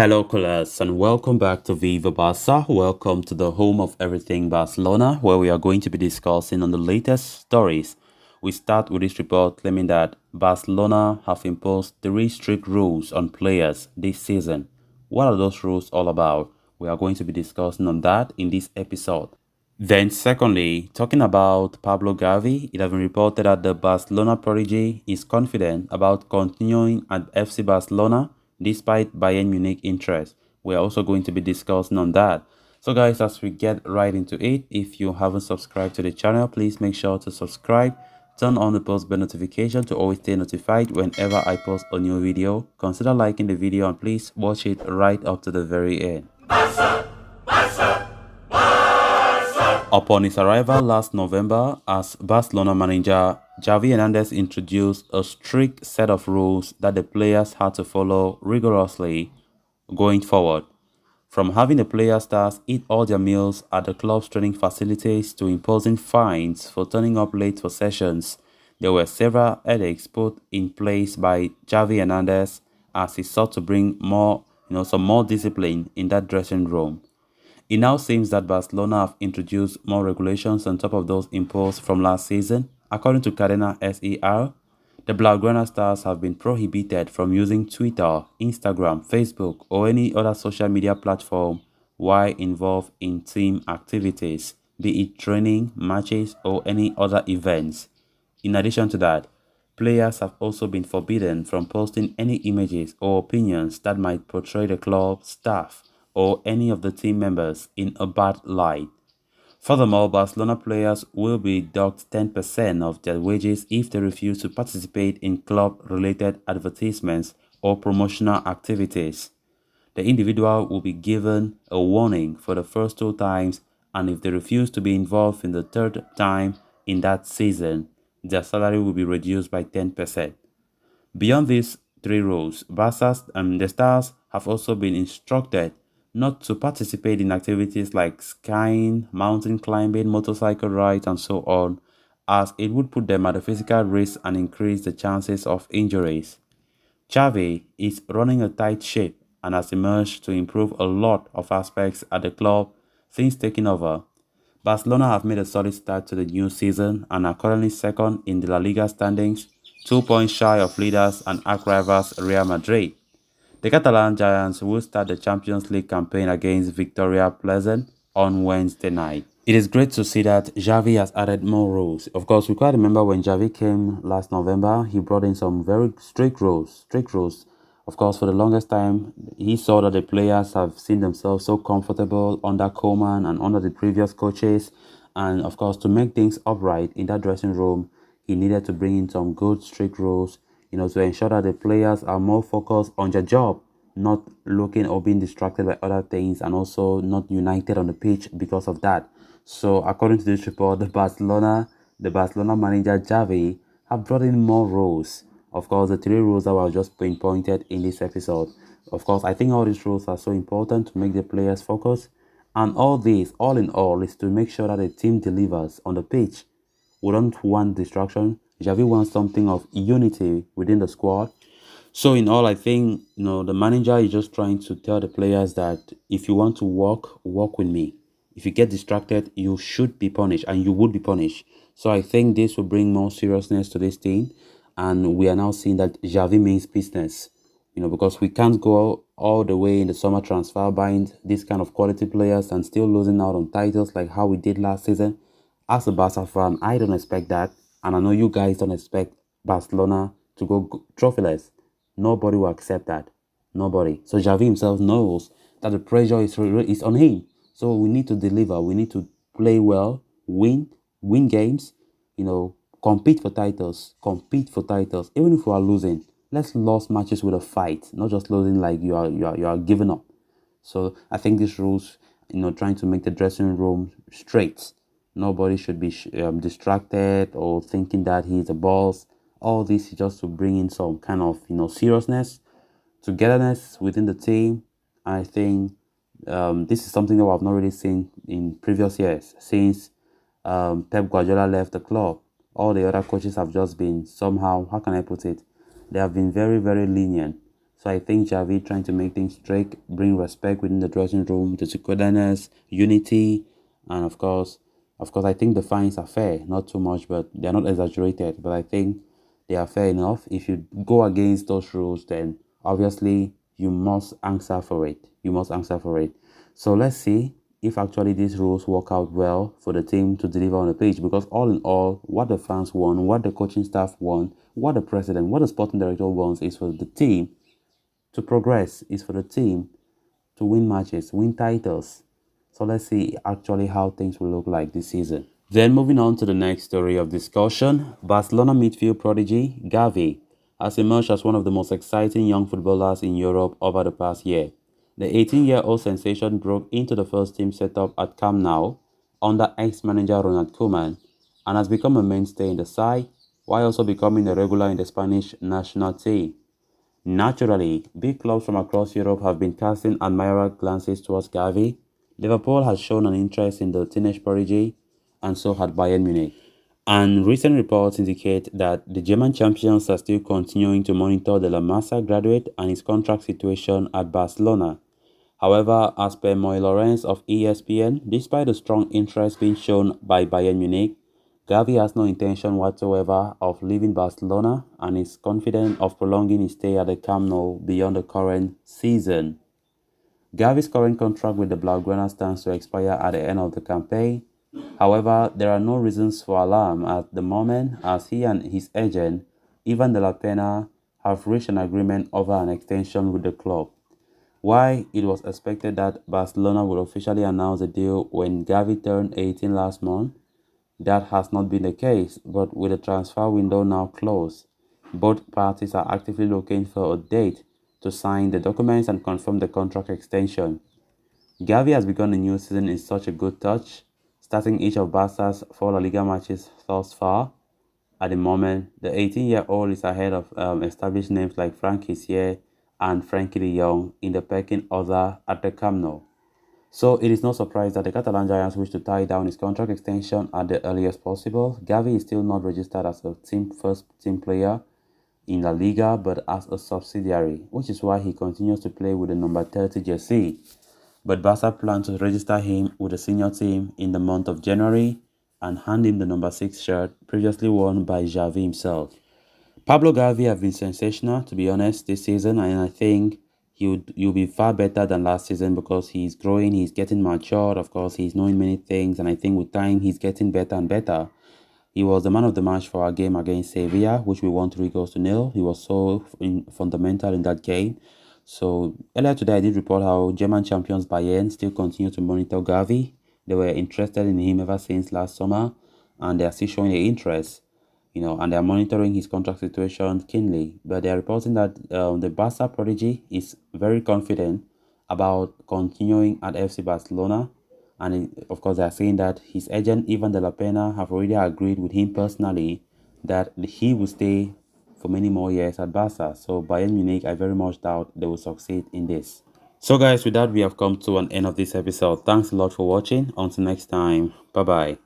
Hello, colors, and welcome back to Viva Barca. Welcome to the home of everything Barcelona, where we are going to be discussing on the latest stories. We start with this report claiming that Barcelona have imposed three strict rules on players this season. What are those rules all about? We are going to be discussing on that in this episode. Then, secondly, talking about Pablo Gavi, it has been reported that the Barcelona prodigy is confident about continuing at FC Barcelona despite Bayern Munich interest. We are also going to be discussing on that. So, guys, as we get right into it, if you haven't subscribed to the channel, please make sure to subscribe. Turn on the post bell notification to always stay notified whenever I post a new video. Consider liking the video and please watch it right up to the very end. Upon his arrival last November as Barcelona manager, Xavi Hernandez introduced a strict set of rules that the players had to follow rigorously going forward. From having the player stars eat all their meals at the club's training facilities to imposing fines for turning up late for sessions, there were several edicts put in place by Xavi Hernandez as he sought to bring some more discipline in that dressing room. It now seems that Barcelona have introduced more regulations on top of those imposed from last season. According to Cadena SER, the Blaugrana stars have been prohibited from using Twitter, Instagram, Facebook, or any other social media platform while involved in team activities, be it training, matches, or any other events. In addition to that, players have also been forbidden from posting any images or opinions that might portray the club, staff, or any of the team members in a bad light. Furthermore, Barcelona players will be docked 10% of their wages if they refuse to participate in club-related advertisements or promotional activities. The individual will be given a warning for the first two times, and if they refuse to be involved in the third time in that season, their salary will be reduced by 10%. Beyond these three rules, the stars have also been instructed not to participate in activities like skiing, mountain climbing, motorcycle rides, and so on, as it would put them at a physical risk and increase the chances of injuries. Xavi is running a tight ship and has emerged to improve a lot of aspects at the club since taking over. Barcelona have made a solid start to the new season and are currently second in the La Liga standings, 2 points shy of leaders and arch rivals Real Madrid. The Catalan Giants will start the Champions League campaign against Victoria Pleasant on Wednesday night. It is great to see that Xavi has added more rules. Of course, we quite remember when Xavi came last November, he brought in some very strict rules. Of course, for the longest time, he saw that the players have seen themselves so comfortable under Koeman and under the previous coaches. And of course, to make things upright in that dressing room, he needed to bring in some good strict rules, to ensure that the players are more focused on their job, not looking or being distracted by other things, and also not united on the pitch because of that. So, according to this report, the Barcelona manager Xavi have brought in more rules. Of course, the three rules that were just pinpointed in this episode. Of course, I think all these rules are so important to make the players focus. And all this, all in all, is to make sure that the team delivers on the pitch. We don't want distraction. Xavi wants something of unity within the squad. So in all, I think, the manager is just trying to tell the players that if you want to walk with me. If you get distracted, you should be punished and you would be punished. So I think this will bring more seriousness to this team. And we are now seeing that Xavi means business, because we can't go all the way in the summer transfer buying this kind of quality players and still losing out on titles like how we did last season. As a Barca fan, I don't expect that. And I know you guys don't expect Barcelona to go trophyless. Nobody will accept that. Nobody. So Xavi himself knows that the pressure is on him. So we need to deliver. We need to play well, win games, compete for titles. Even if we are losing, let's lose matches with a fight, not just losing like you are giving up. So I think these rules, trying to make the dressing room straight. Nobody should be distracted or thinking that he's the boss. All this is just to bring in some kind of seriousness, togetherness within the team. I think this is something that I've not really seen in previous years since Pep Guardiola left the club. All the other coaches have just been somehow, how can I put it? They have been very, very lenient. So I think Xavi trying to make things strict, bring respect within the dressing room, the togetherness, unity, and of course, I think the fines are fair, not too much, but they're not exaggerated. But I think they are fair enough. If you go against those rules, then obviously you must answer for it. You must answer for it. So let's see if actually these rules work out well for the team to deliver on the pitch. Because all in all, what the fans want, what the coaching staff want, what the president, what the sporting director wants is for the team to progress, is for the team to win matches, win titles. So let's see actually how things will look like this season. Then moving on to the next story of discussion, Barcelona midfield prodigy Gavi has emerged as one of the most exciting young footballers in Europe over the past year. The 18-year-old sensation broke into the first team setup at Camp Nou under ex-manager Ronald Koeman and has become a mainstay in the side while also becoming a regular in the Spanish national team. Naturally, big clubs from across Europe have been casting admiring glances towards Gavi. Liverpool has shown an interest in the teenage prodigy, and so had Bayern Munich. And recent reports indicate that the German champions are still continuing to monitor the La Masia graduate and his contract situation at Barcelona. However, as per Moy Lawrence of ESPN, despite the strong interest being shown by Bayern Munich, Gavi has no intention whatsoever of leaving Barcelona and is confident of prolonging his stay at the Camp Nou beyond the current season. Gavi's current contract with the Blaugrana stands to expire at the end of the campaign. However, there are no reasons for alarm at the moment as he and his agent, Ivan de la Pena, have reached an agreement over an extension with the club. While it was expected that Barcelona would officially announce the deal when Gavi turned 18 last month, that has not been the case, but with the transfer window now closed, both parties are actively looking for a date to sign the documents and confirm the contract extension. Gavi has begun a new season in such a good touch, starting each of Barca's 4 La Liga matches thus far. At the moment, the 18-year-old is ahead of established names like Frank Kessié and Frenkie de Jong in the pecking order at the Camp Nou. So it is no surprise that the Catalan Giants wish to tie down his contract extension at the earliest possible. Gavi is still not registered as a first team player in La Liga but as a subsidiary, which is why he continues to play with the number 30 jersey. But Barca plan to register him with the senior team in the month of January and hand him the number 6 shirt previously worn by Xavi himself. Pablo Gavi have been sensational, to be honest, this season, and I think he'll be far better than last season because he's growing, he's getting matured, of course, he's knowing many things, and I think with time he's getting better and better. He was the man of the match for our game against Sevilla, which we won 3-0. He was so fundamental in that game. So earlier today, I did report how German champions Bayern still continue to monitor Gavi. They were interested in him ever since last summer, and they are still showing their interest. And they are monitoring his contract situation keenly. But they are reporting that the Barca prodigy is very confident about continuing at FC Barcelona. And of course, they are saying that his agent, Ivan de la Pena, have already agreed with him personally that he will stay for many more years at Barca. So Bayern Munich, I very much doubt they will succeed in this. So guys, with that, we have come to an end of this episode. Thanks a lot for watching. Until next time, bye-bye.